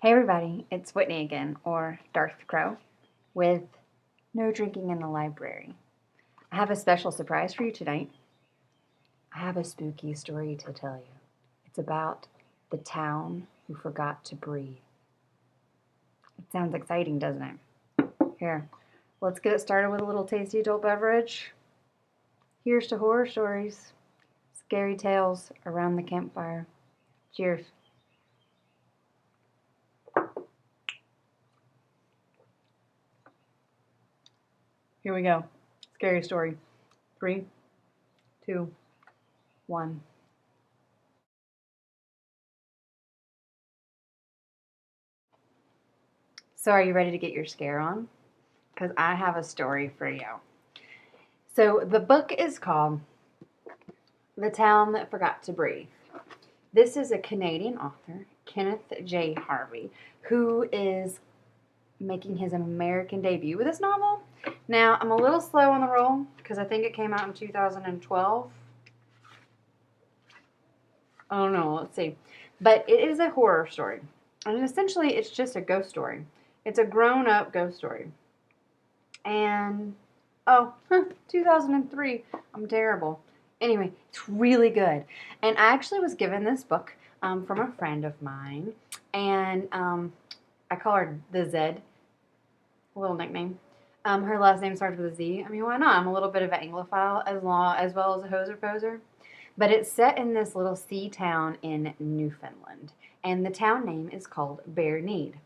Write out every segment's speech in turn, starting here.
Hey everybody, it's Whitney again, or Darth Crow, with No Drinking in the Library. I have a special surprise for you tonight. I have a spooky story to tell you. It's about the town who forgot to breathe. It sounds exciting, doesn't it? Here, let's get it started with a little tasty adult beverage. Here's to horror stories, scary tales around the campfire. Cheers. Here we go. Scary story. 3, 2, 1. So are you ready to get your scare on? Because I have a story for you. So the book is called The Town That Forgot to Breathe. This is a Canadian author, Kenneth J. Harvey, who is making his American debut with this novel. Now, I'm a little slow on the roll because I think it came out in 2012. I don't know, let's see. But it is a horror story. And essentially, it's just a ghost story. It's a grown-up ghost story. And, 2003. I'm terrible. Anyway, it's really good. And I actually was given this book from a friend of mine. And I call her the Zed. A little nickname. Her last name starts with a Z. I mean, why not? I'm a little bit of an Anglophile as well as a hoser poser. But it's set in this little sea town in Newfoundland. And the town name is called Bear Need.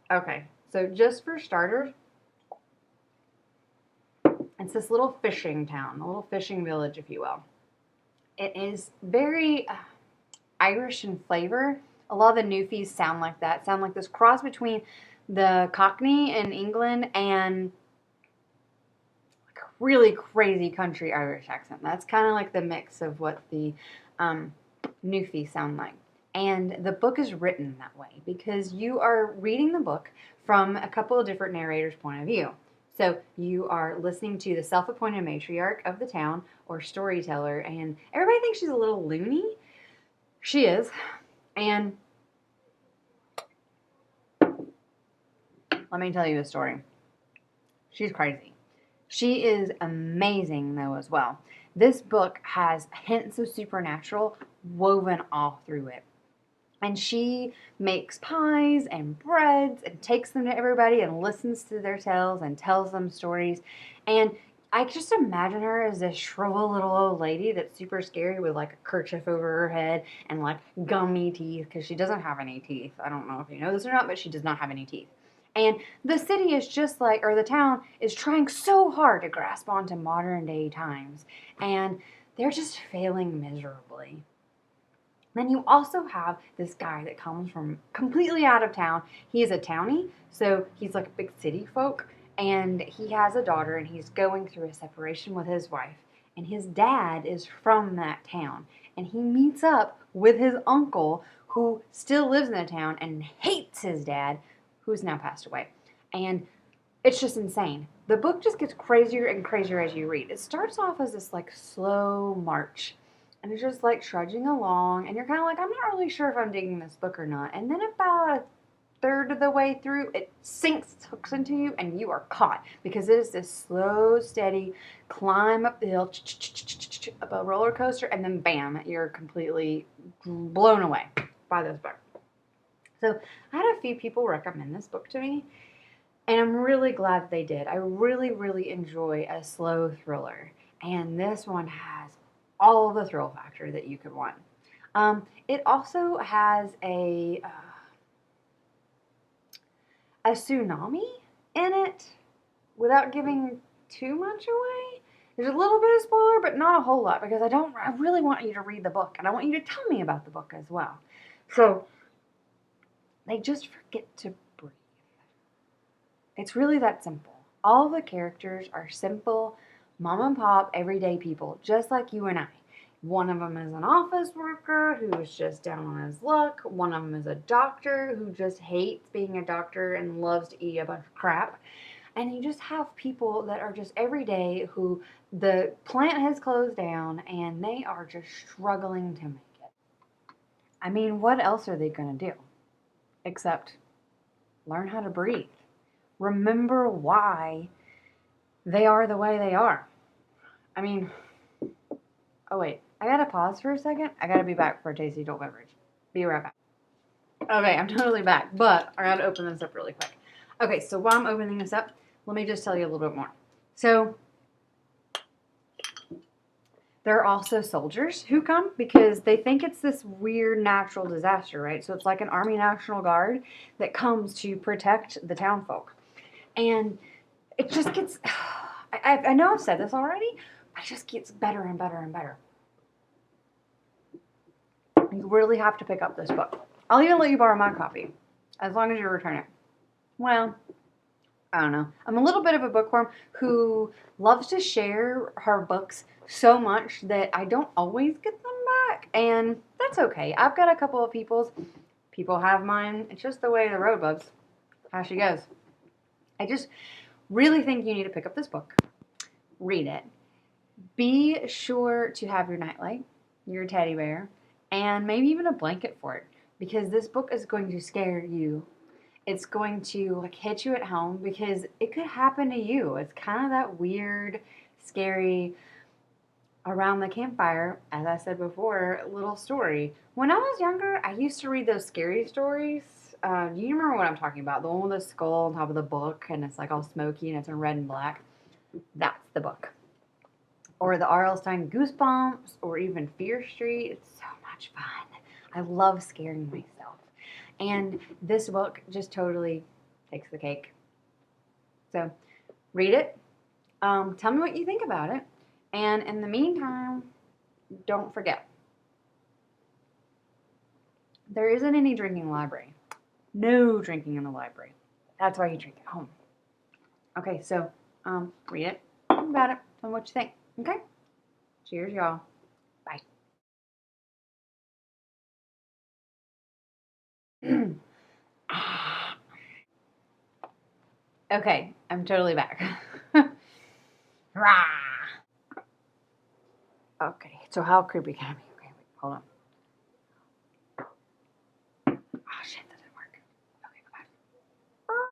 Okay, so just for starters, it's this little fishing town, a little fishing village, if you will. It is very Irish in flavor. A lot of the Newfies sound like that, sound like this cross between the Cockney in England and like a really crazy country Irish accent. That's kind of like the mix of what the Newfies sound like. And the book is written that way because you are reading the book from a couple of different narrators' point of view. So you are listening to the self-appointed matriarch of the town or storyteller, and everybody thinks she's a little loony. She is. And let me tell you a story. She's crazy. She is amazing, though, as well. This book has hints of supernatural woven all through it. And she makes pies and breads and takes them to everybody and listens to their tales and tells them stories. And I just imagine her as this shriveled little old lady that's super scary with like a kerchief over her head and like gummy teeth because she doesn't have any teeth. I don't know if you know this or not, but she does not have any teeth. And the city is just like, or the town is trying so hard to grasp onto modern day times. And they're just failing miserably. Then you also have this guy that comes from completely out of town. He is a townie, so he's like a big city folk, and he has a daughter, and he's going through a separation with his wife. And his dad is from that town, and he meets up with his uncle, who still lives in the town and hates his dad, who's now passed away. And it's just insane. The book just gets crazier and crazier as you read. It starts off as this like slow march. And it's just like trudging along, and you're kind of like, I'm not really sure if I'm digging this book or not. And then about a third of the way through, it hooks into you, and you are caught because it is this slow, steady climb up the hill, up a roller coaster, and then bam, you're completely blown away by this book. So I had a few people recommend this book to me, and I'm really glad they did. I really, really enjoy a slow thriller, and this one has all of the thrill factor that you could want. It also has a tsunami in it without giving too much away. There's a little bit of spoiler, but not a whole lot because I really want you to read the book and I want you to tell me about the book as well. So they just forget to breathe. It's really that simple. All the characters are simple, mom and pop, everyday people, just like you and I. One of them is an office worker who's just down on his luck. One of them is a doctor who just hates being a doctor and loves to eat a bunch of crap. And you just have people that are just everyday who the plant has closed down and they are just struggling to make it. I mean, what else are they going to do? except learn how to breathe. Remember why they are the way they are. I mean, oh wait, I gotta pause for a second. I gotta be back for a tasty adult beverage. Be right back. Okay, I'm totally back, but I gotta open this up really quick. Okay, so while I'm opening this up, let me just tell you a little bit more. So, there are also soldiers who come because they think it's this weird natural disaster, right? So it's like an Army National Guard that comes to protect the town folk. And it just gets, I know I've said this already, but it just gets better and better and better. You really have to pick up this book. I'll even let you borrow my copy, as long as you return it. Well, I don't know. I'm a little bit of a bookworm who loves to share her books so much that I don't always get them back. And that's okay. I've got a couple of people's. People have mine. It's just the way the road, bubs. How she goes. I just really think you need to pick up this book. Read it. Be sure to have your nightlight, your teddy bear, and maybe even a blanket for it. Because this book is going to scare you. It's going to hit you at home because it could happen to you. It's kind of that weird, scary, around the campfire, as I said before, little story. When I was younger, I used to read those scary stories. Do you remember what I'm talking about? The one with the skull on top of the book and it's like all smoky and it's in red and black. That's the book. Or the R.L. Stine Goosebumps or even Fear Street. It's so much fun. I love scaring myself. And this book just totally takes the cake. So, read it. Tell me what you think about it. And in the meantime, don't forget, there isn't any drinking in the library. No drinking in the library. That's why you drink at home. Okay, so read it. Think about it. Tell me what you think. Okay? Cheers, y'all. Bye. Okay, I'm totally back. Rah! Okay, so how creepy can I be? Okay, wait, hold on.